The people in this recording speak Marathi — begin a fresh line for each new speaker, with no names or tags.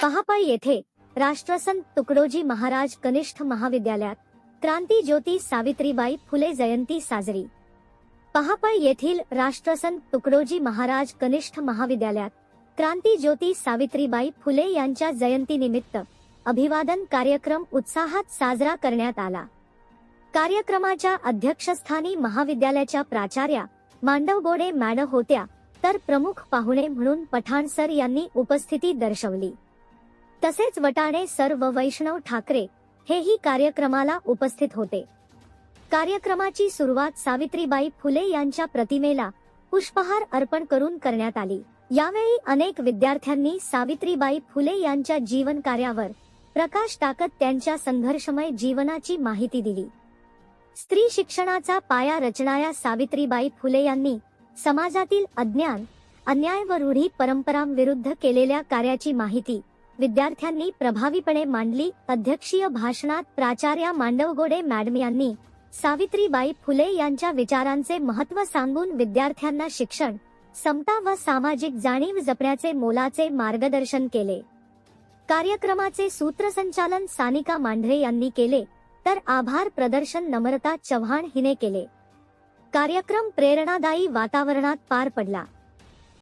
पहापळ येथे राष्ट्रसंत तुकडोजी महाराज कनिष्ठ महाविद्यालयात क्रांती ज्योती सावित्रीबाई फुले जयंती साजरी। पहापळ येथील राष्ट्रसंत तुकडोजी महाराज कनिष्ठ महाविद्यालयात क्रांती ज्योती सावित्रीबाई फुले यांच्या जयंतीनिमित्त अभिवादन कार्यक्रम उत्साहात साजरा करण्यात आला। कार्यक्रमाच्या अध्यक्षस्थानी महाविद्यालयाच्या प्राचार्या मांडवगोडे मॅडम होत्या, तर प्रमुख पाहुणे म्हणून पठाण सर यांनी उपस्थिती दर्शवली। तसेच वटाणे सर व वैष्णव ठाकरे हेही कार्यक्रमाला उपस्थित होते। कार्यक्रमाची सुरुवात सावित्रीबाई फुले यांच्या प्रतिमेला पुष्पहार अर्पण करून करण्यात आली। यावेळी अनेक विद्यार्थ्यांनी सावित्रीबाई फुले यांच्या जीवन कार्यावर प्रकाश टाकत त्यांच्या संघर्षमय जीवनाची माहिती दिली। स्त्री शिक्षणाचा पाया रचणाऱ्या सावित्रीबाई फुले यांनी समाजातील अज्ञान, अन्याय व रूढी परंपरांविरुद्ध केलेल्या कार्याची माहिती विद्यार्थ्यांनी प्रभावीपणे मांडली। अध्यक्षीय भाषणात प्राचार्या मांडवगोडे मॅडम यांनी सावित्रीबाई फुले यांच्या विचारांचे महत्त्व सांगून विद्यार्थ्यांना शिक्षण, समता व सामाजिक जाणीव जपण्याचे मोलाचे मार्गदर्शन केले। कार्यक्रमाचे सूत्रसंचालन सानिका मांढरे यांनी केले, तर आभार प्रदर्शन नम्रता चव्हाण हिने केले। कार्यक्रम प्रेरणादायी वातावरणात पार पडला।